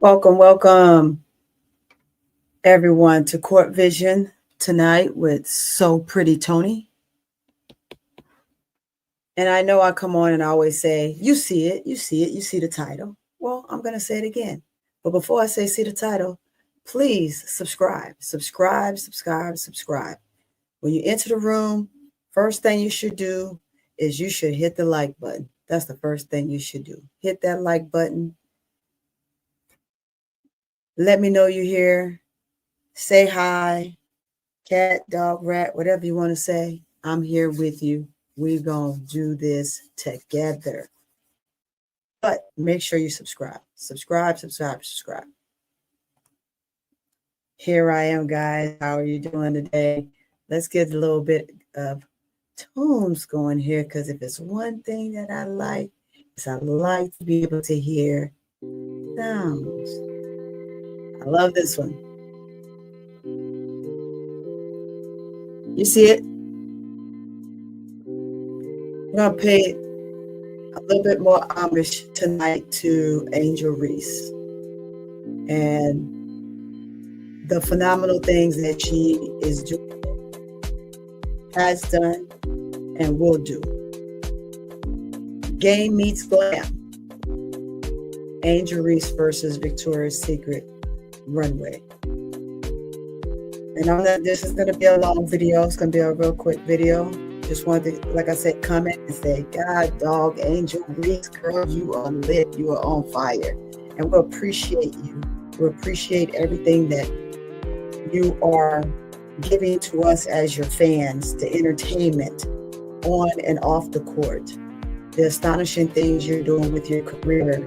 Welcome, welcome everyone to Court Vision tonight with So Pretty Tony. And I know I come on and I always say, you see it, you see it, you see the title. Well, I'm going to say it again. But before I say see the title, please subscribe. When you enter the room, first thing you should do is you should hit the like button. That's the first thing you should do. Hit that like button. Let me know you're here. Say hi. Cat, dog, rat, whatever you want to say. I'm here with you. We're going to do this together. But make sure you subscribe. Subscribe. Here I am, guys. How are you doing today? Let's get a little bit of tones going here, because if it's one thing that I like, is I like to be able to hear sounds. I love this one. You see it? I'm going to pay a little bit more homage tonight to Angel Reese and the phenomenal things that she is doing, has done, and will do. Game meets Glam. Angel Reese versus Victoria's Secret Runway. And this is going to be a long video. It's going to be a real quick video. Just wanted to, like I said, comment and say, God, dog, Angel Reese, girl, you are lit. You are on fire. And we'll appreciate you. We'll appreciate everything that you are giving to us as your fans, the entertainment on and off the court, the astonishing things you're doing with your career,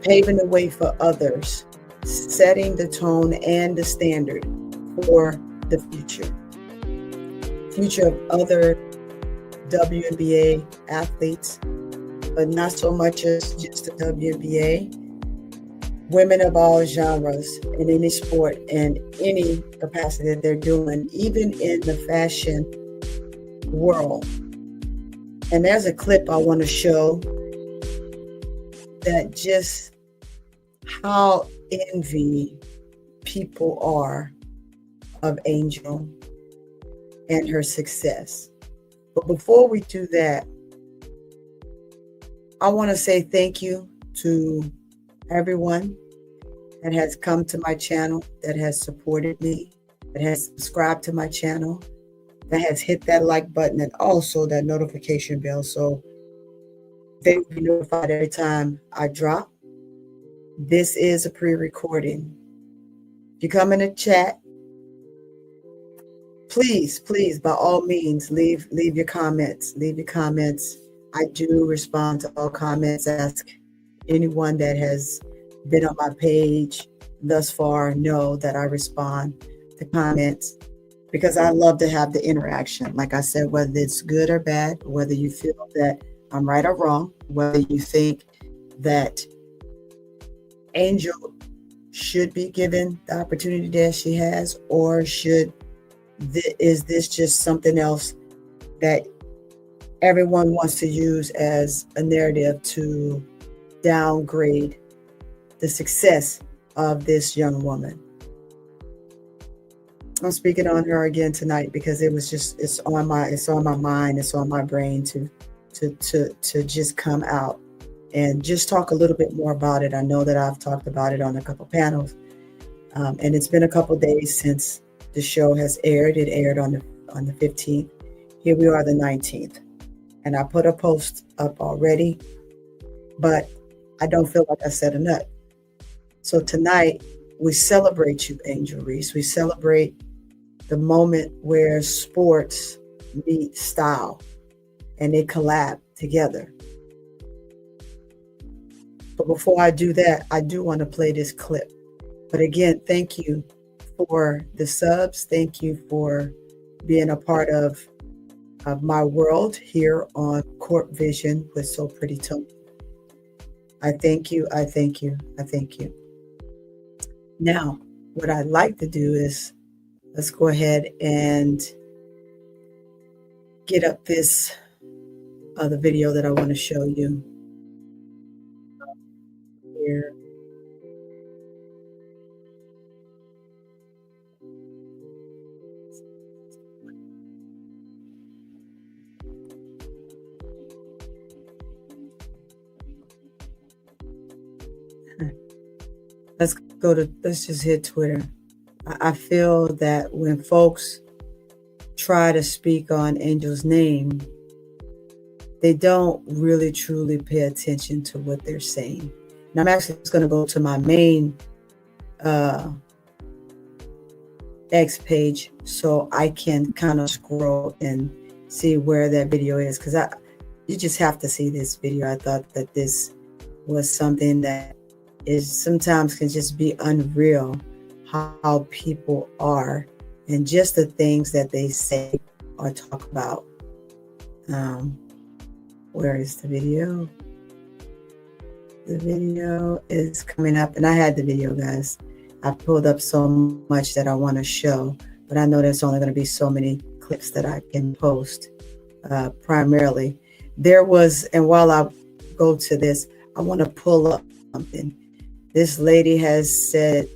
paving the way for others, setting the tone and the standard for the future of other WNBA athletes, but not so much as just the WNBA, women of all genres in any sport and any capacity that they're doing, even in the fashion world. And there's a clip I want to show that just how envy people are of Angel and her success. But before we do that, I want to say thank you to everyone that has come to my channel, that has supported me, that has subscribed to my channel, that has hit that like button and also that notification bell, so they will be notified every time I drop. This is a pre-recording. If you come in the chat, please, by all means, leave your comments. Leave your comments. I do respond to all comments. Ask anyone that has been on my page thus far know that I respond to comments, because I love to have the interaction. Like I said, whether it's good or bad, whether you feel that I'm right or wrong, whether you think that Angel should be given the opportunity that she has, or is this just something else that everyone wants to use as a narrative to downgrade the success of this young woman? I'm speaking on her again tonight because it's on my mind, it's on my brain to just come out and just talk a little bit more about it. I know that I've talked about it on a couple panels, and it's been a couple days since the show has aired. It aired on the 15th. Here we are, the 19th, and I put a post up already, but I don't feel like I said enough. So tonight we celebrate you, Angel Reese. We celebrate the moment where sports meet style and they collab together. But before I do that, I do want to play this clip. But again, thank you for the subs. Thank you for being a part of my world here on Court Vision with So Pretty Tony. I thank you. Now, what I'd like to do is let's go ahead and get up this other video that I want to show you here. let's just hit Twitter. I feel that when folks try to speak on Angel's name, they don't really truly pay attention to what they're saying. And I'm actually just going to go to my main X page so I can kind of scroll and see where that video is, because you just have to see this video. I thought that this was something that is sometimes can just be unreal, how people are and just the things that they say or talk about. Where is the video? The video is coming up, and I had the video, guys. I pulled up so much that I want to show, but I know there's only going to be so many clips that I can post. Primarily, there was, and while I go to this, I want to pull up something. This lady has said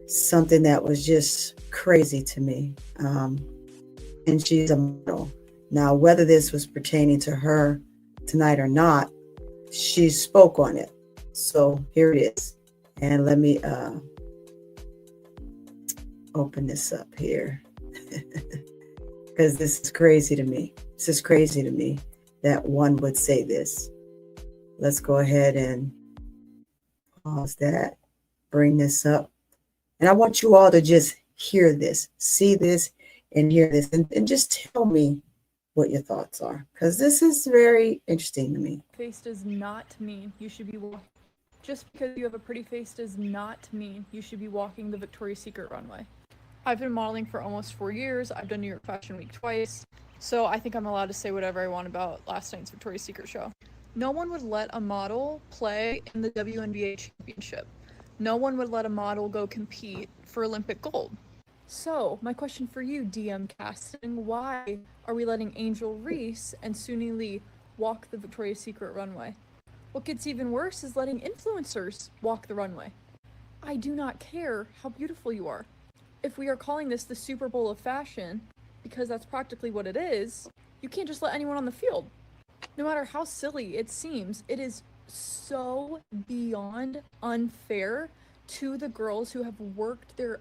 something that was just crazy to me, and she's a model. Now, whether this was pertaining to her tonight or not, she spoke on it. So here it is, and let me open this up here because this is crazy to me. This is crazy to me that one would say this. Let's go ahead and pause that, bring this up, and I want you all to just hear this, see this, and hear this, and just tell me what your thoughts are, because this is very interesting to me. Face does not mean you should be walking. Just because you have a pretty face does not mean you should be walking the Victoria's Secret runway. I've been modeling for almost 4 years. I've done New York Fashion Week twice, so I think I'm allowed to say whatever I want about last night's Victoria's Secret show. No one would let a model play in the WNBA championship. No one would let a model go compete for Olympic gold. So, my question for you, DM casting, why are we letting Angel Reese and Suni Lee walk the Victoria's Secret runway? What gets even worse is letting influencers walk the runway. I do not care how beautiful you are. If we are calling this the Super Bowl of fashion, because that's practically what it is, you can't just let anyone on the field. No matter how silly it seems, it is so beyond unfair to the girls who have worked their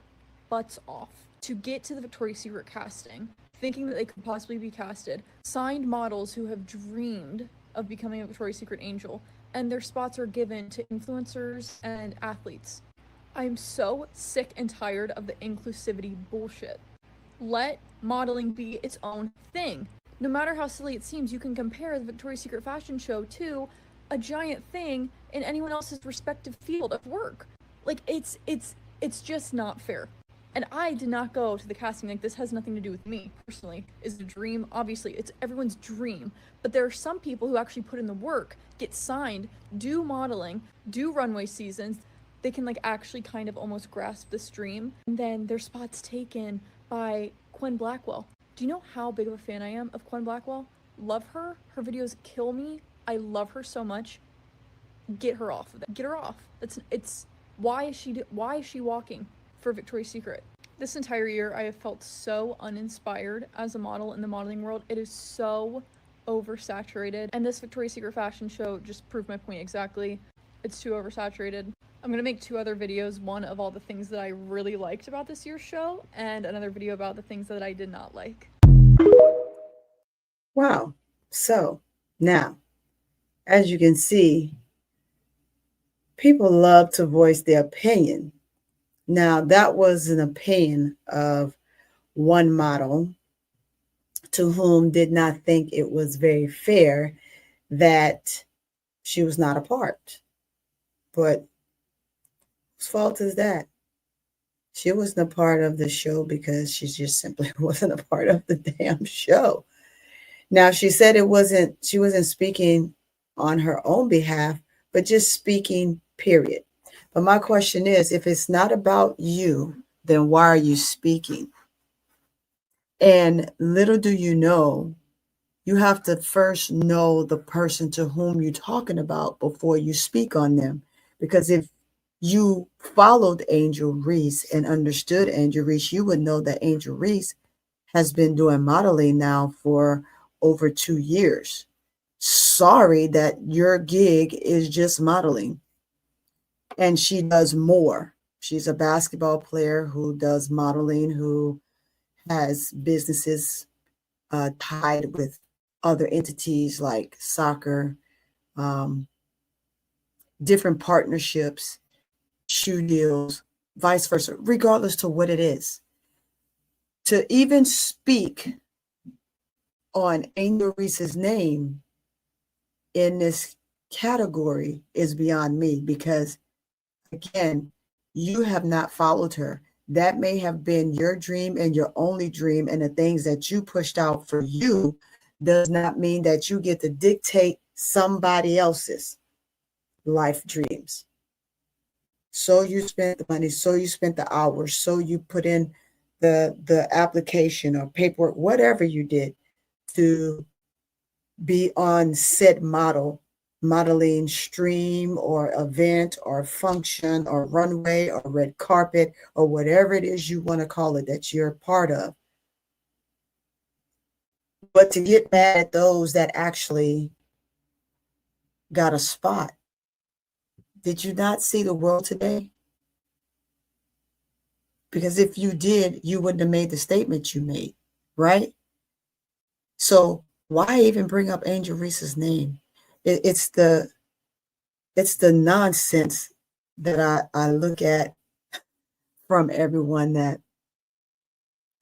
butts off to get to the Victoria's Secret casting, thinking that they could possibly be casted, signed models who have dreamed of becoming a Victoria's Secret angel, and their spots are given to influencers and athletes. I am so sick and tired of the inclusivity bullshit. Let modeling be its own thing. No matter how silly it seems, you can compare the Victoria's Secret fashion show to a giant thing in anyone else's respective field of work. Like, it's just not fair. And I did not go to the casting. Like, this has nothing to do with me personally. Is it a dream? Obviously, it's everyone's dream. But there are some people who actually put in the work, get signed, do modeling, do runway seasons. They can like actually kind of almost grasp this dream. And then their spot's taken by Quinn Blackwell. Do you know how big of a fan I am of Quinn Blackwell? Love her. Her videos kill me. I love her so much. Get her off of it. Get her off. Why is she walking for Victoria's Secret? This entire year, I have felt so uninspired as a model in the modeling world. It is so oversaturated, and this Victoria's Secret fashion show just proved my point exactly. It's too oversaturated. I'm gonna make 2 other videos, one of all the things that I really liked about this year's show, and another video about the things that I did not like. Wow. So now, as you can see, people love to voice their opinion. Now, that was an opinion of one model to whom did not think it was very fair that she was not a part. But whose fault is that? She wasn't a part of the show because she just simply wasn't a part of the damn show. Now, she said she wasn't speaking on her own behalf, but just speaking, period. But my question is, if it's not about you, then why are you speaking? And little do you know, you have to first know the person to whom you're talking about before you speak on them. Because if you followed Angel Reese and understood Angel Reese, you would know that Angel Reese has been doing modeling now for over 2 years. Sorry that your gig is just modeling. And she does more. She's a basketball player who does modeling, who has businesses tied with other entities like soccer, um, different partnerships, shoe deals, vice versa, regardless to what it is. To even speak on Angel Reese's name in this category is beyond me because, again, you have not followed her. That may have been your dream and your only dream, and the things that you pushed out for you does not mean that you get to dictate somebody else's life dreams. So you spent the money, so you spent the hours, so you put in the application or paperwork, whatever you did to be on said modeling stream or event or function or runway or red carpet or whatever it is you want to call it that you're a part of. But to get mad at those that actually got a spot, did you not see the world today? Because if you did, you wouldn't have made the statement you made, right? So why even bring up Angel Reese's name? It's the nonsense that I look at from everyone that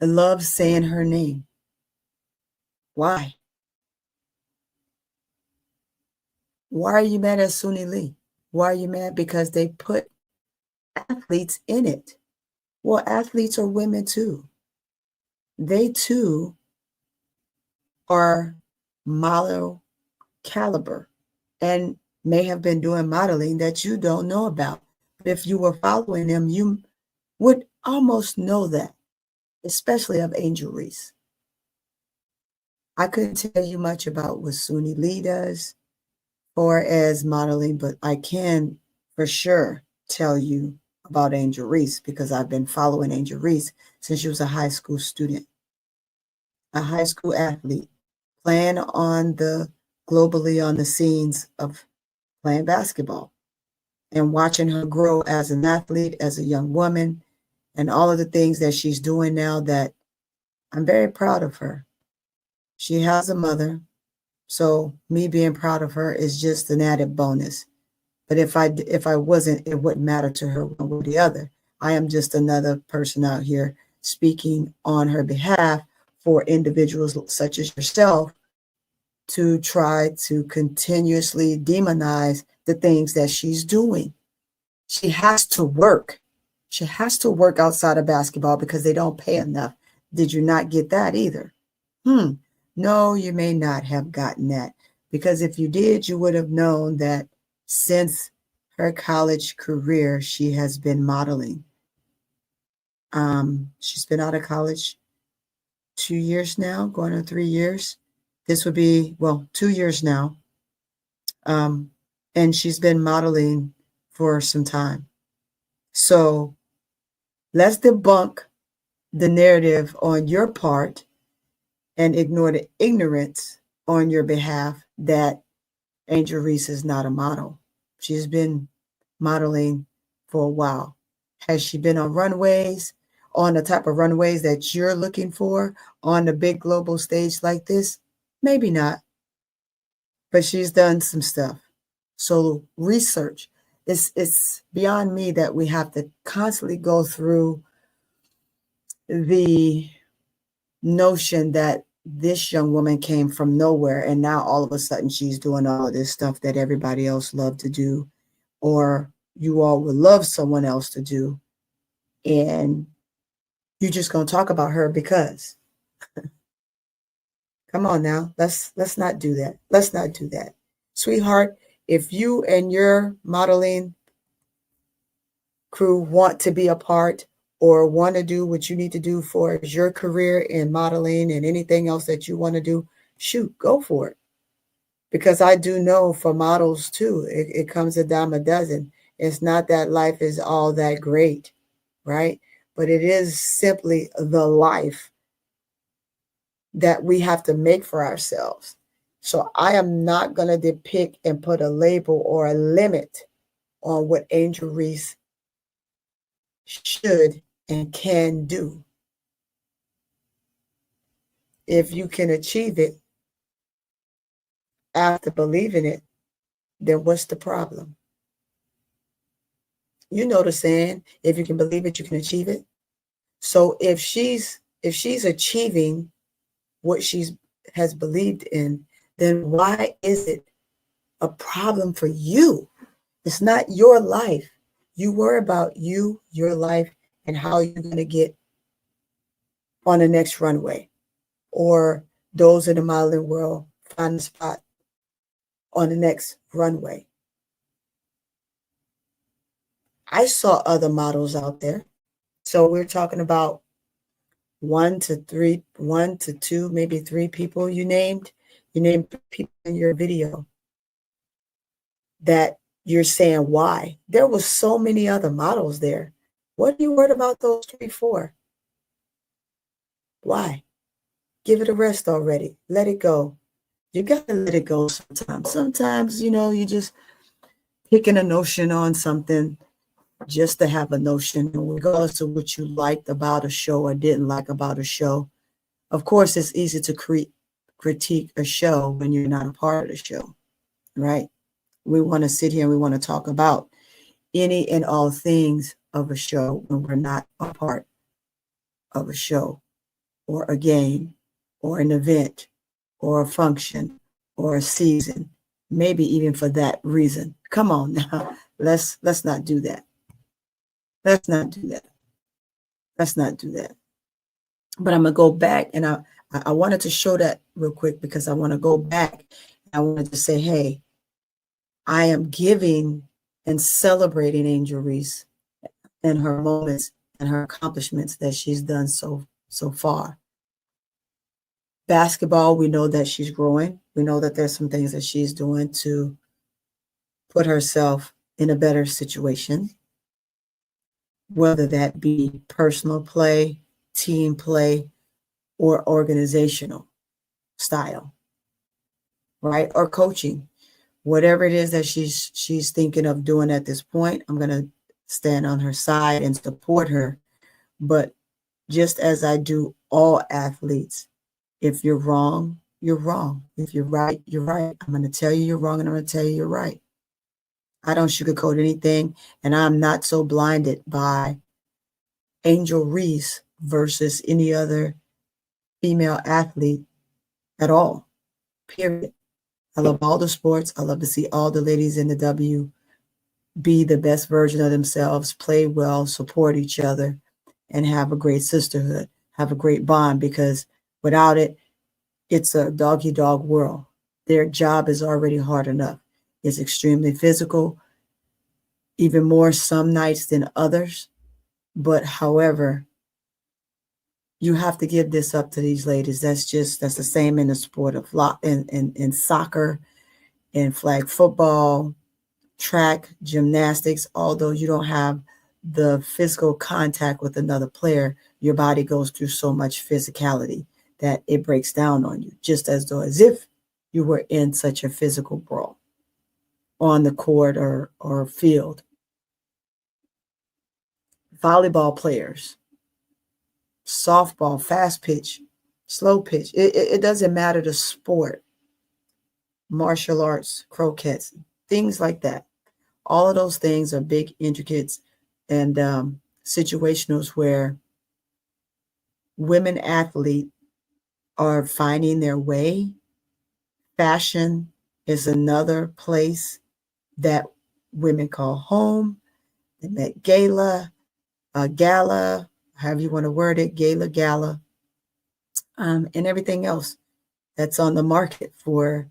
loves saying her name. Why? Why are you mad at Suni Lee? Why are you mad? Because they put athletes in it. Well, athletes are women too. They too are model caliber and may have been doing modeling that you don't know about. But if you were following them, you would almost know that, especially of Angel Reese. I couldn't tell you much about what Suni Lee does or as modeling, but I can for sure tell you about Angel Reese because I've been following Angel Reese since she was a high school student, a high school athlete, playing on the globally on the scenes of playing basketball and watching her grow as an athlete, as a young woman, and all of the things that she's doing now that I'm very proud of her. She has a mother, so me being proud of her is just an added bonus. But if I wasn't, it wouldn't matter to her one way or the other. I am just another person out here speaking on her behalf for individuals such as yourself to try to continuously demonize the things that she's doing. She has to work. She has to work outside of basketball because they don't pay enough. Did you not get that either? No, you may not have gotten that because if you did, you would have known that since her college career, she has been modeling. She's been out of college 2 years now, going on 3 years. This would be, well, 2 years now. And she's been modeling for some time. So let's debunk the narrative on your part and ignore the ignorance on your behalf that Angel Reese is not a model. She's been modeling for a while. Has she been on runways, on the type of runways that you're looking for on the big global stage like this? Maybe not, but she's done some stuff. So research. It's beyond me that we have to constantly go through the notion that this young woman came from nowhere and now all of a sudden she's doing all of this stuff that everybody else loved to do or you all would love someone else to do and you're just going to talk about her because come on now, let's not do that. Let's not do that. Sweetheart, if you and your modeling crew want to be a part or want to do what you need to do for your career in modeling and anything else that you want to do, shoot, go for it. Because I do know for models too, it comes a dime a dozen. It's not that life is all that great, right? But it is simply the life that we have to make for ourselves. So I am not going to depict and put a label or a limit on what Angel Reese should, and can do. If you can achieve it after believing it, then what's the problem? You know the saying, if you can believe it, you can achieve it. So if she's achieving what she's has believed in, then why is it a problem for you? It's not your life. You worry about you, your life, and how you're going to get on the next runway, or those in the modeling world find a spot on the next runway. I saw other models out there. So we're talking about 1 to 2, maybe 3 people you named. You named people in your video that you're saying why. There was so many other models there. What are you worried about those 3 for? Why? Give it a rest already. Let it go. You got to let it go sometimes. Sometimes, you just picking a notion on something just to have a notion, and regardless of what you liked about a show or didn't like about a show. Of course, it's easy to critique a show when you're not a part of the show, right? We want to sit here and we want to talk about any and all things of a show when we're not a part of a show or a game or an event or a function or a season, maybe even for that reason. Come on now, let's not do that. Let's not do that. Let's not do that. But I'm gonna go back, and I wanted to show that real quick because I want to go back. I wanted to say, hey, I am giving and celebrating Angel Reese and her moments and her accomplishments that she's done so far. Basketball, we know that she's growing. We know that there's some things that she's doing to put herself in a better situation, whether that be personal play, team play, or organizational style, right? Or coaching. Whatever it is that she's thinking of doing at this point, I'm going to stand on her side and support her. But just as I do all athletes, if you're wrong, you're wrong. If you're right, you're right. I'm going to tell you you're wrong, and I'm going to tell you you're right. I don't sugarcoat anything, and I'm not so blinded by Angel Reese versus any other female athlete at all, period. I love all the sports. I love to see all the ladies in the W be the best version of themselves, play well, support each other, and have a great sisterhood, have a great bond, because without it, it's a dog-eat-dog world. Their job is already hard enough. It's extremely physical, even more some nights than others. But however, you have to give this up to these ladies. That's the same in the sport of in soccer, in flag football, track, gymnastics. Although you don't have the physical contact with another player, your body goes through so much physicality that it breaks down on you, just as if you were in such a physical brawl on the court or field. Volleyball players, softball, fast pitch, slow pitch. It doesn't matter the sport. Martial arts, croquettes, things like that. All of those things are big, intricate, and situationals where women athletes are finding their way. Fashion is another place that women call home. The Met Gala, gala, however you want to word it, gala, and everything else that's on the market for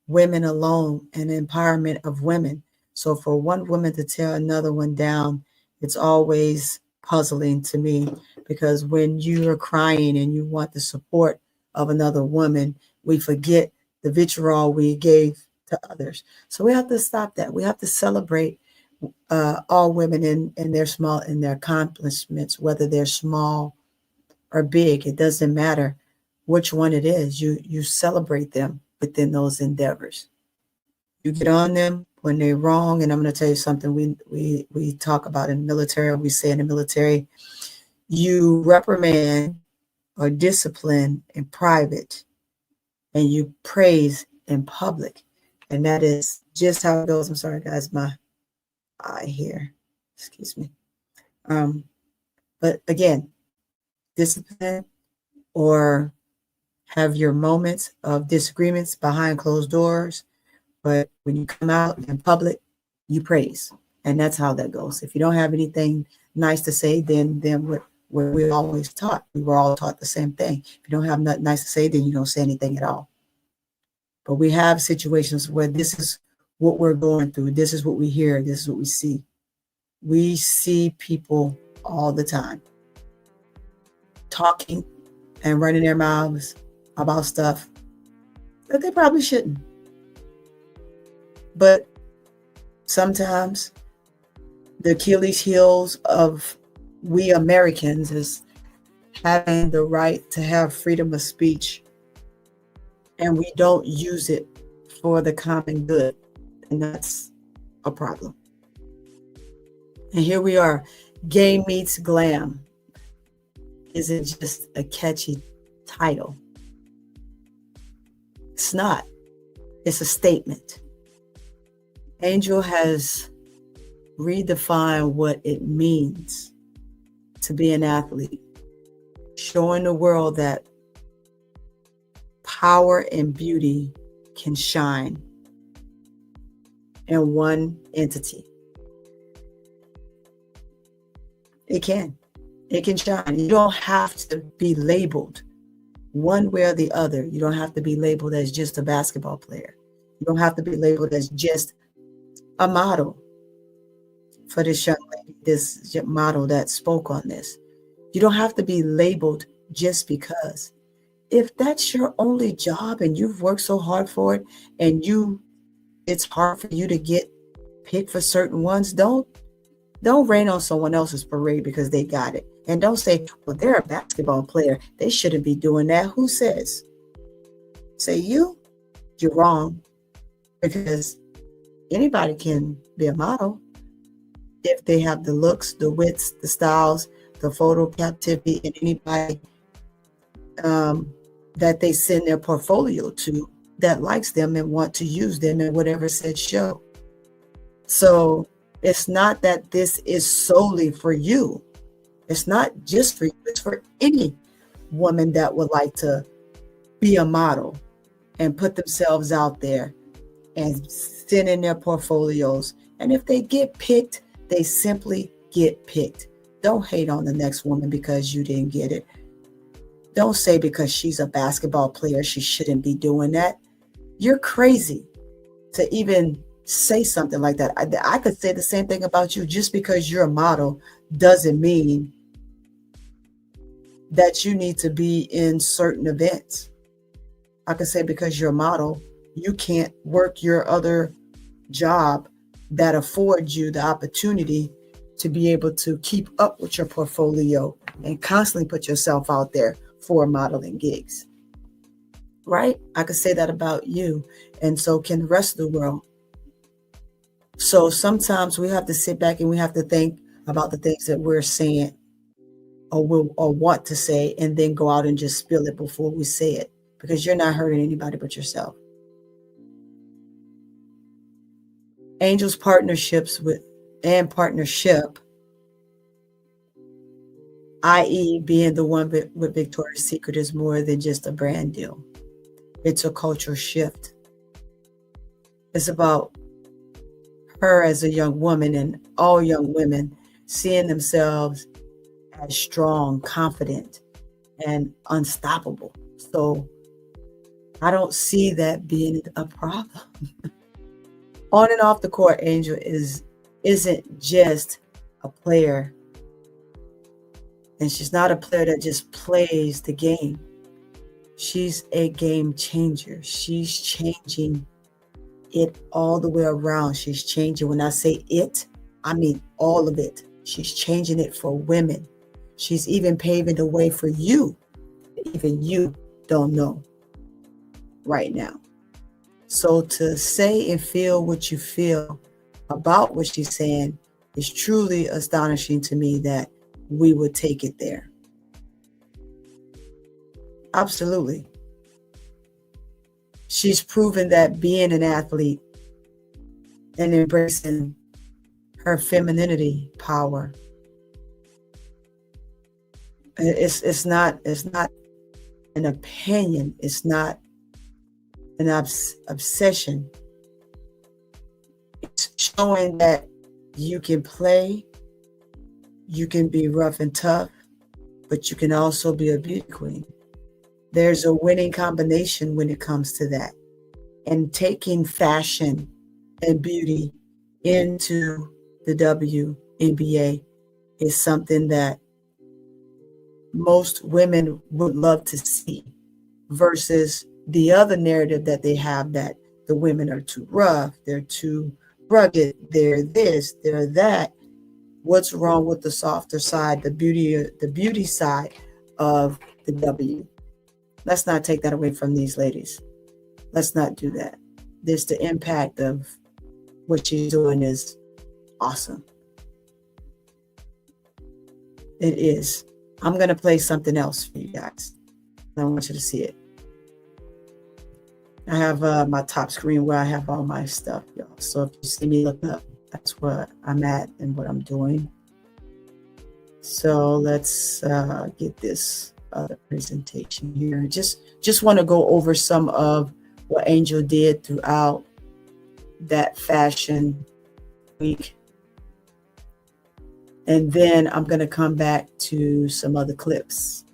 women alone and empowerment of women. So for one woman to tear another one down, it's always puzzling to me, because when you are crying and you want the support of another woman, we forget the vitriol we gave to others. So we have to stop that. We have to celebrate all women in their accomplishments, whether they're small or big. It doesn't matter which one it is. You celebrate them within those endeavors. You get on them when they're wrong. And I'm going to tell you something we talk about in the military, or we say in the military, you reprimand or discipline in private and you praise in public. And that is just how it goes. I'm sorry, guys, my eye here. Excuse me. But again, discipline or have your moments of disagreements behind closed doors. But when you come out in public, you praise. And that's how that goes. If you don't have anything nice to say, then what we're always taught. We were all taught the same thing. If you don't have nothing nice to say, then you don't say anything at all. But we have situations where this is what we're going through. This is what we hear. This is what we see. We see people all the time talking and running their mouths about stuff that they probably shouldn't. But sometimes the Achilles heels of we Americans is having the right to have freedom of speech, and we don't use it for the common good, and that's a problem. And here we are, Gay Meets Glam isn't just a catchy title. It's not. It's a statement. Angel has redefined what it means to be an athlete, showing the world that power and beauty can shine in one entity. It can shine. You don't have to be labeled one way or the other. You don't have to be labeled as just a basketball player. You don't have to be labeled as just a model. For this young lady, this model that spoke on this, you don't have to be labeled just because. If that's your only job and you've worked so hard for it, and it's hard for you to get picked for certain ones, don't rain on someone else's parade because they got it. And don't say, well, they're a basketball player, they shouldn't be doing that. Who says? Say you're wrong, because anybody can be a model if they have the looks, the wits, the styles, the photo captivity, and anybody that they send their portfolio to that likes them and want to use them in whatever said show. So it's not that this is solely for you. It's not just for you. It's for any woman that would like to be a model and put themselves out there and send in their portfolios. And if they get picked, they simply get picked. Don't hate on the next woman because you didn't get it. Don't say because she's a basketball player, she shouldn't be doing that. You're crazy to even say something like that. I could say the same thing about you. Just because you're a model doesn't mean that you need to be in certain events. I could say because you're a model, you can't work your other job that affords you the opportunity to be able to keep up with your portfolio and constantly put yourself out there for modeling gigs. Right? I could say that about you, and so can the rest of the world. So sometimes we have to sit back and we have to think about the things that we're saying or want to say, and then go out and just spill it before we say it, because you're not hurting anybody but yourself. Angel's partnership, i.e. being the one with Victoria's Secret, is more than just a brand deal. It's a cultural shift. It's about her as a young woman, and all young women seeing themselves as strong, confident, and unstoppable. So I don't see that being a problem. On and off the court, Angel isn't just a player. And she's not a player that just plays the game. She's a game changer. She's changing it all the way around. She's changing. When I say it, I mean all of it. She's changing it for women. She's even paving the way for you. Even you don't know right now. So to say and feel what you feel about what she's saying is truly astonishing to me that we would take it there. Absolutely. She's proven that being an athlete and embracing her femininity power, it's not an opinion, it's not an obsession. It's showing that you can play, you can be rough and tough, but you can also be a beauty queen. There's a winning combination when it comes to that. And taking fashion and beauty into the WNBA is something that most women would love to see, versus the other narrative that they have, that the women are too rough, they're too rugged, they're this, they're that. What's wrong with the softer side, the beauty side of the W? Let's not take that away from these ladies. Let's not do that. There's the impact of what she's doing is awesome. It is. I'm going to play something else for you guys. I want you to see it. I have my top screen where I have all my stuff, y'all. So if you see me look up, that's where I'm at and what I'm doing. So let's get this other presentation here. Just want to go over some of what Angel did throughout that fashion week. And then I'm going to come back to some other clips.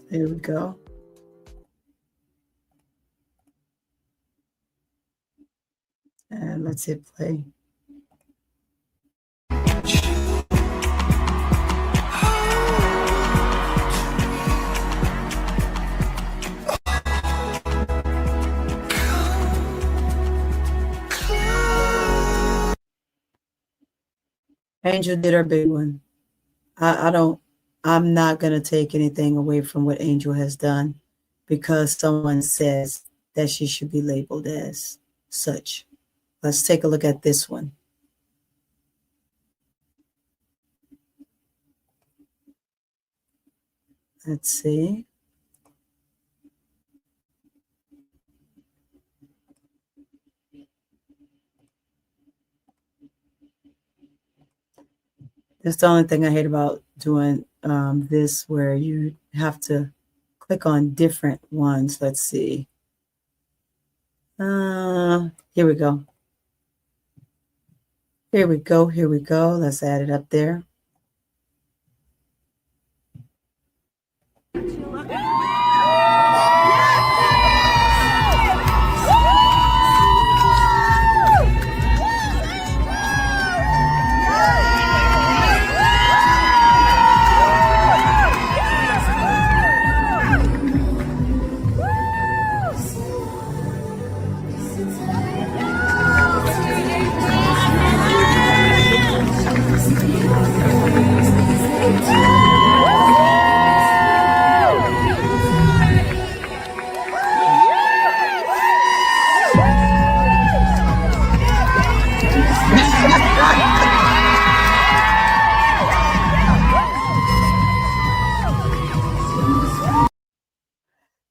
Here we go. And let's hit play. Angel did her big one. I'm not going to take anything away from what Angel has done because someone says that she should be labeled as such. Let's take a look at this one. Let's see. That's the only thing I hate about doing this, where you have to click on different ones. Let's see. Here we go. Here we go. Here we go. Let's add it up there.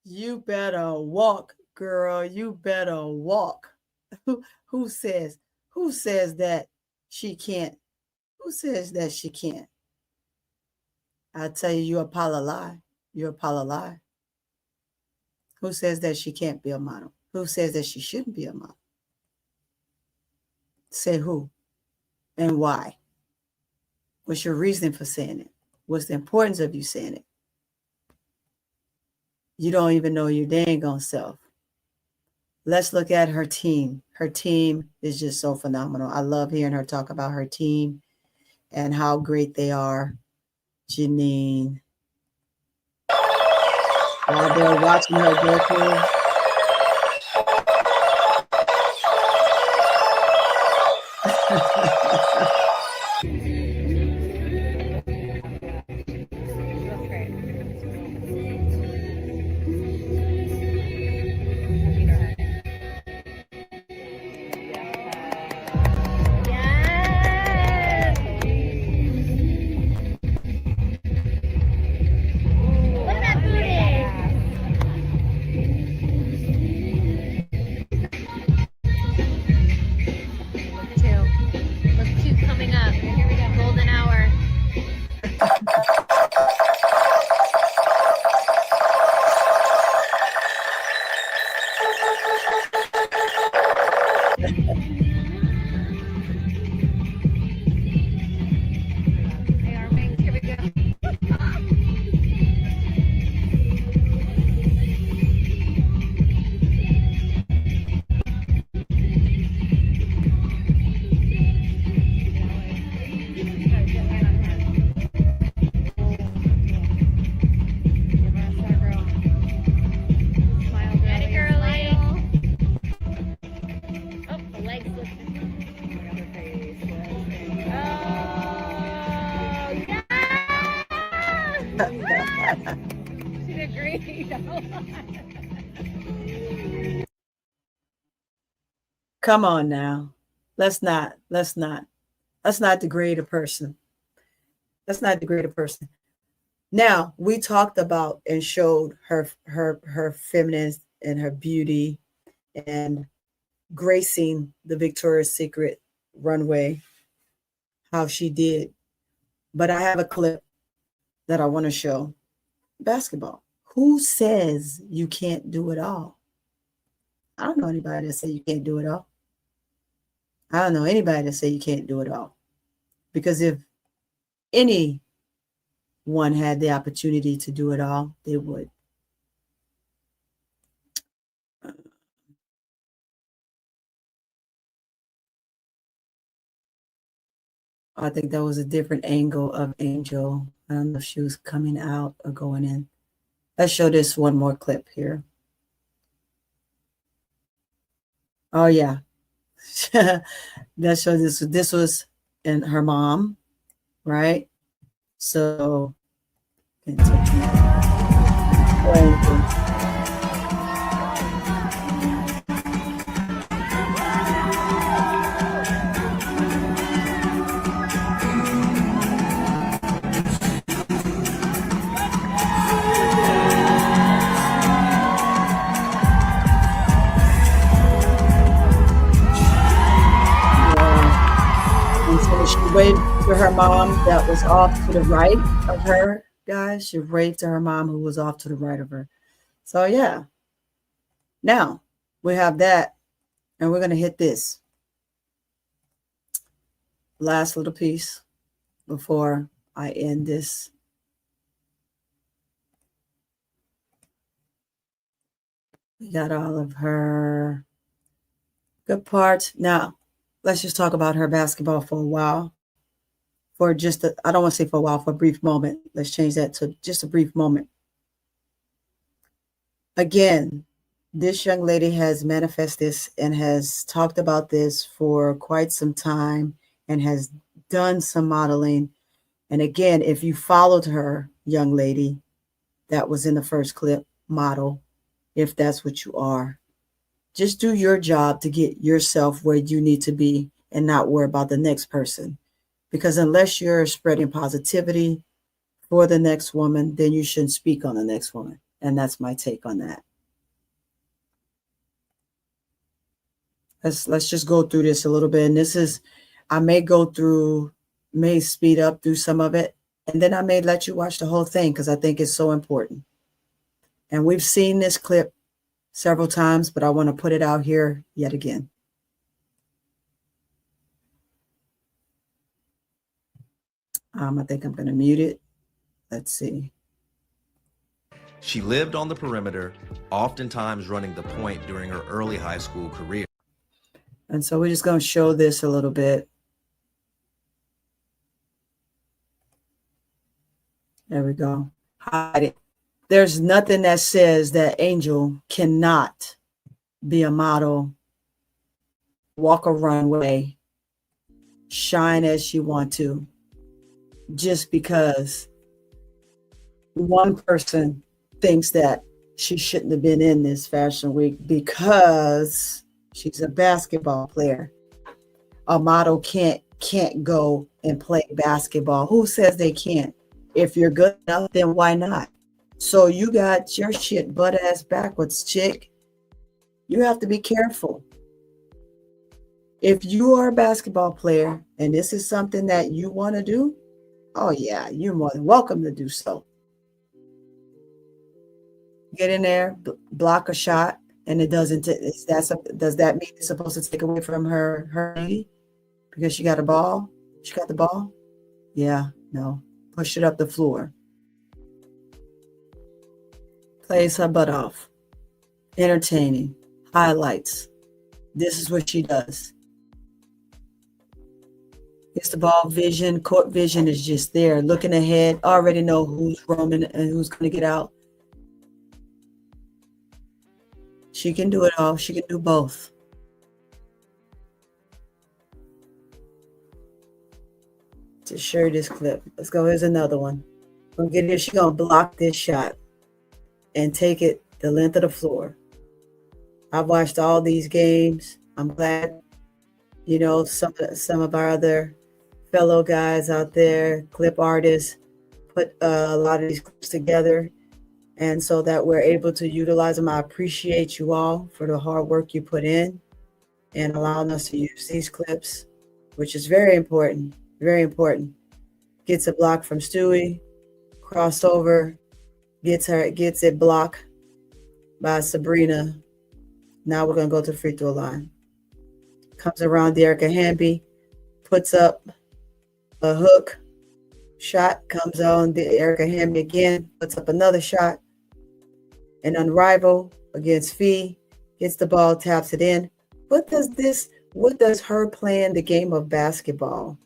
You better walk, girl. You better walk. Who says that she can't? Who says that she can't? I tell you, you're a pile of lie. You're a pile of lie. Who says that she can't be a model? Who says that she shouldn't be a model? Say who and why? What's your reason for saying it? What's the importance of you saying it? You don't even know your dang on self. Let's look at her team. Her team is just so phenomenal. I love hearing her talk about her team and how great they are. Janine. While they're watching her go through. She did great. Come on now. Let's not degrade a person. Let's not degrade a person. Now, we talked about and showed her feminine and her beauty and gracing the Victoria's Secret runway, how she did. But I have a clip that I want to show. Basketball. Who says you can't do it all? I don't know anybody that say you can't do it all. I don't know anybody that say you can't do it all. Because if anyone had the opportunity to do it all, they would. I think that was a different angle of Angel. I don't know if she was coming out or going in. Let's show this one more clip here. Oh, yeah. Let's show this. This was in her mom, right? So, she waved to her mom that was off to the right of her, guys. She waved to her mom who was off to the right of her. So, yeah. Now, we have that, and we're going to hit this last little piece before I end this. We got all of her good parts. Now, let's just talk about her basketball for a while. For just I don't want to say for a while, for a brief moment. Let's change that to just a brief moment. Again, this young lady has manifested this and has talked about this for quite some time and has done some modeling. And again, if you followed her, young lady, that was in the first clip, model, if that's what you are, just do your job to get yourself where you need to be and not worry about the next person. Because unless you're spreading positivity for the next woman, then you shouldn't speak on the next woman. And that's my take on that. Let's just go through this a little bit. And this is, I may speed up through some of it. And then I may let you watch the whole thing because I think it's so important. And we've seen this clip several times, but I want to put it out here yet again. I think I'm going to mute it. Let's see. She lived on the perimeter, oftentimes running the point during her early high school career. And so we're just going to show this a little bit. There we go. Hide it. There's nothing that says that Angel cannot be a model, walk a runway, shine as she wants to, just because one person thinks that she shouldn't have been in this fashion week because she's a basketball player. A model can't go and play basketball. Who says they can't? If you're good enough, then why not? So you got your shit butt ass backwards, chick. You have to be careful. If you are a basketball player and this is something that you want to do, oh yeah, you're more than welcome to do so. Get in there, block a shot, and it doesn't. Does that mean it's supposed to take away from her lady because she got a ball? She got the ball? Yeah, no. Push it up the floor. Plays her butt off. Entertaining. Highlights. This is what she does. Gets the ball vision. Court vision is just there. Looking ahead. Already know who's roaming and who's going to get out. She can do it all. She can do both. To share this clip. Let's go. Here's another one. gonna get it. She's gonna block this shot and take it the length of the floor. I've watched all these games. I'm glad, some of our other fellow guys out there, clip artists, put a lot of these clips together, and so that we're able to utilize them. I appreciate you all for the hard work you put in and allowing us to use these clips, which is very important. Very important. Gets a block from Stewie, crossover, gets it blocked by Sabrina. Now we're gonna go to the free throw line. Comes around Dearica Hamby, puts up a hook shot, comes on Dearica Hamby again, puts up another shot. And Unrivaled against Fee, gets the ball, taps it in. What does her playing the game of basketball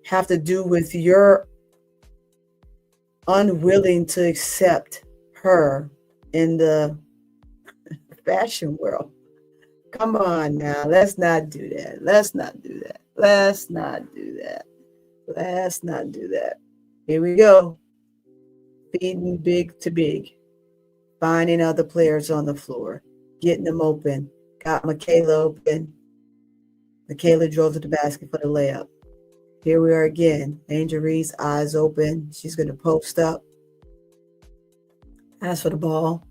have to do with your unwilling to accept her in the fashion world? Come on now, let's not do that. Let's not do that. Let's not do that. Let's not do that. Here we go. Feeding big to big. Finding other players on the floor. Getting them open. Got Michaela open. Michaela drove to the basket for the layup. Here we are again. Angel Reese, eyes open. She's going to post up. Ask for the ball.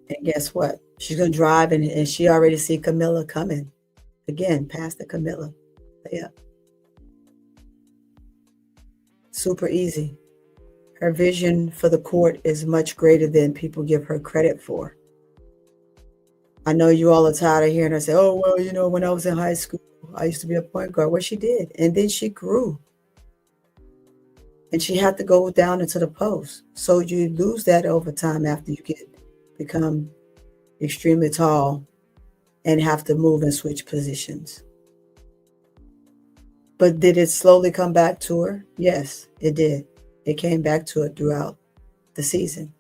And guess what? She's going to drive, and she already see Camilla coming. Again, past the Camilla. Layup. Super easy. Her vision for the court is much greater than people give her credit for. I know you all are tired of hearing her say, oh, well, when I was in high school, I used to be a point guard. Well, she did. And then she grew. And she had to go down into the post. So you lose that over time after you become extremely tall and have to move and switch positions. But did it slowly come back to her? Yes, it did. It came back to her throughout the season.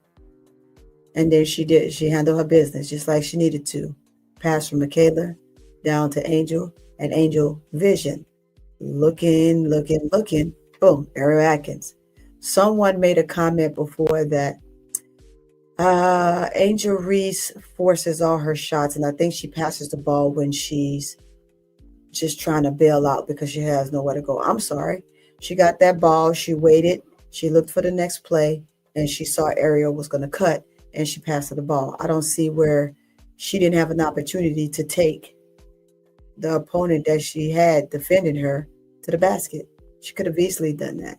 And then she did. She handled her business just like she needed to. Pass from Michaela down to Angel, and Angel vision. Looking. Boom, Ariel Atkins. Someone made a comment before that Angel Reese forces all her shots, and I think she passes the ball when she's just trying to bail out because she has nowhere to go. I'm sorry. She got that ball. She waited. She looked for the next play, and she saw Ariel was going to cut, and she passed her the ball. I don't see where she didn't have an opportunity to take the opponent that she had defending her to the basket. She could have easily done that.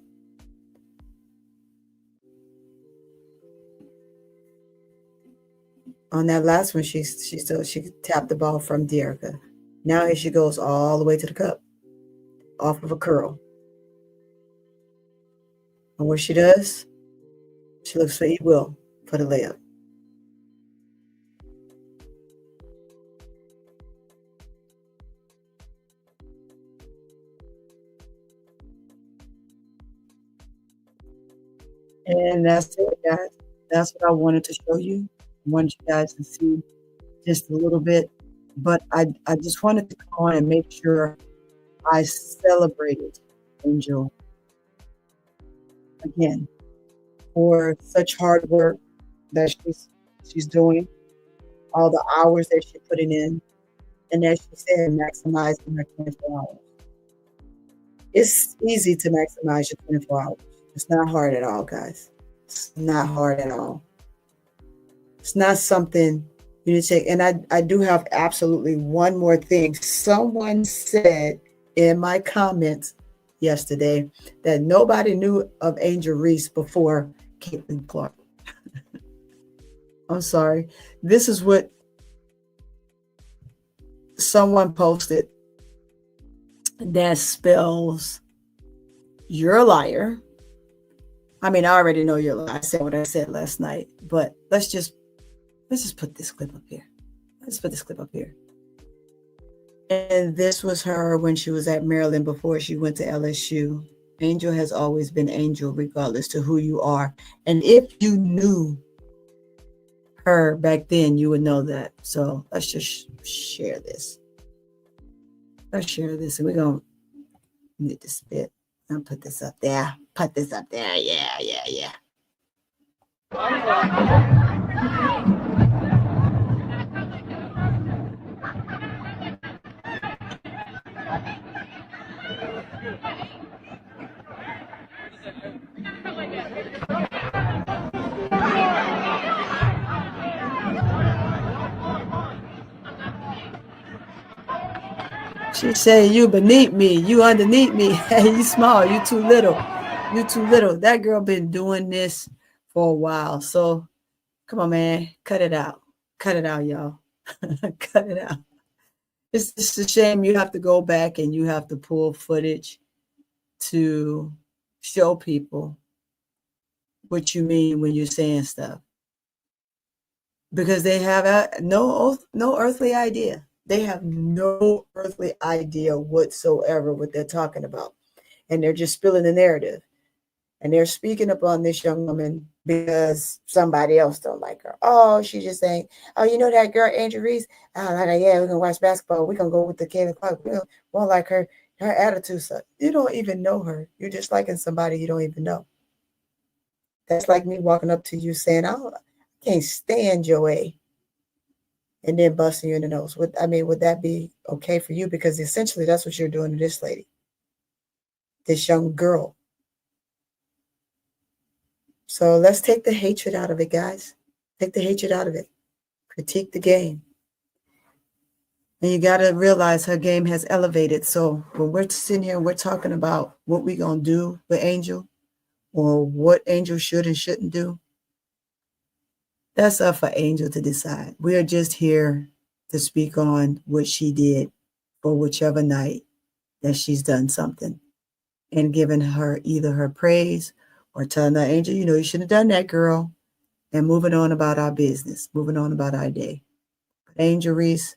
On that last one, she tapped the ball from Dearica. Now here she goes all the way to the cup, off of a curl. And what she does, she looks for E. Will for the layup. And that's it, guys. That's what I wanted to show you. I wanted you guys to see just a little bit. But I just wanted to come on and make sure I celebrated Angel again for such hard work that she's doing, all the hours that she's putting in, and as she said, maximizing her 24 hours. It's easy to maximize your 24 hours. It's not hard at all, guys. It's not hard at all. It's not something you need to take. And I do have absolutely one more thing. Someone said in my comments yesterday that nobody knew of Angel Reese before Caitlin Clark. I'm sorry. This is what someone posted that spells you're a liar. I mean, I already know you're a liar. I said what I said last night, but let's just put this clip up here. Let's put this clip up here. And this was her when she was at Maryland before she went to LSU. Angel has always been Angel, regardless to who you are. And if you knew her back then, you would know that. So let's just share this. Let's share this, and we're going to need to spit. I'll put this up there. Put this up there. Yeah, yeah, yeah. She said, you beneath me, you underneath me. Hey, you small, you too little. You too little. That girl been doing this for a while. So come on, man. Cut it out. Cut it out, y'all. Cut it out. It's just a shame you have to go back and you have to pull footage to show people what you mean when you're saying stuff. Because they have no earthly idea. They have no earthly idea whatsoever what they're talking about. And they're just spilling the narrative. And they're speaking upon this young woman because somebody else don't like her. Oh, she just saying, oh, you know that girl, Angel Reese? Yeah, we're going to watch basketball. We're going to go with the Kayla Clark. We won't like her. Her attitude sucks. You don't even know her. You're just liking somebody you don't even know. That's like me walking up to you saying, I can't stand your way. And then busting you in the nose. Would that be okay for you? Because essentially that's what you're doing to this lady, this young girl. So let's take the hatred out of it, guys. Take the hatred out of it. Critique the game. And you got to realize her game has elevated. So when we're sitting here and we're talking about what we're going to do with Angel or what Angel should and shouldn't do, that's up for Angel to decide. We are just here to speak on what she did for whichever night that she's done something and giving her either her praise or telling her, Angel, you shouldn't have done that, girl, and moving on about our business, moving on about our day. But Angel Reese,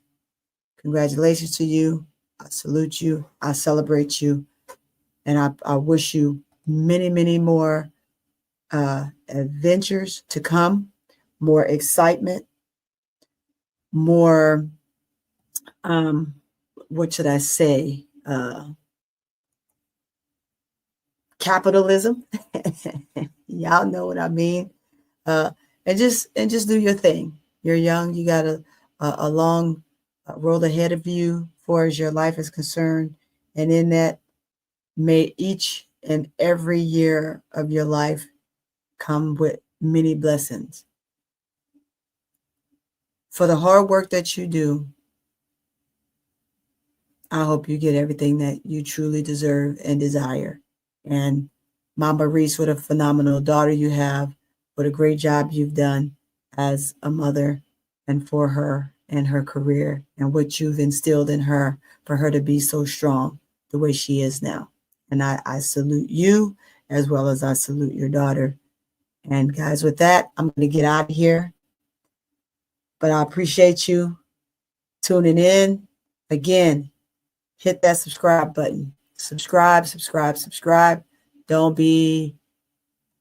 congratulations to you. I salute you. I celebrate you. And I wish you many, many more adventures to come, more excitement, more, what should I say? Capitalism. Y'all know what I mean. And just do your thing. You're young. You got a long road ahead of you far as your life is concerned. And in that, may each and every year of your life come with many blessings. For the hard work that you do, I hope you get everything that you truly deserve and desire. And Mama Reese, what a phenomenal daughter you have. What a great job you've done as a mother and for her and her career and what you've instilled in her for her to be so strong the way she is now. And I salute you as well as I salute your daughter. And guys, with that, I'm going to get out of here. But I appreciate you tuning in. Again, hit that subscribe button. Subscribe. Don't be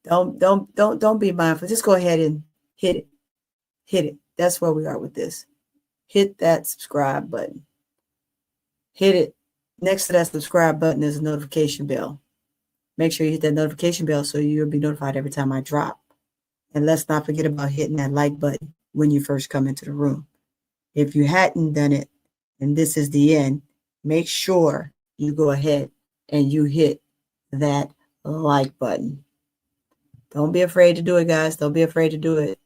mindful. Just go ahead and hit it. That's where we are with this. Hit that subscribe button. Hit it. Next to that subscribe button is a notification bell. Make sure you hit that notification bell so you'll be notified every time I drop. And let's not forget about hitting that like button when you first come into the room. If you hadn't done it, and this is the end, make sure you go ahead and you hit that like button. Don't be afraid to do it, guys. Don't be afraid to do it.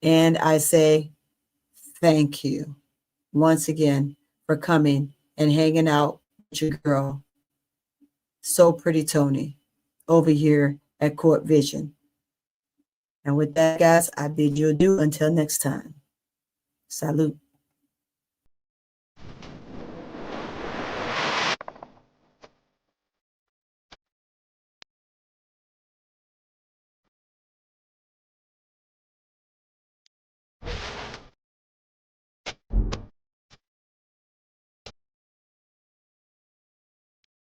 And I say thank you once again for coming and hanging out with your girl, So Pretty Tony, over here at Court Vision. And with that, guys, I bid you adieu until next time. Salute.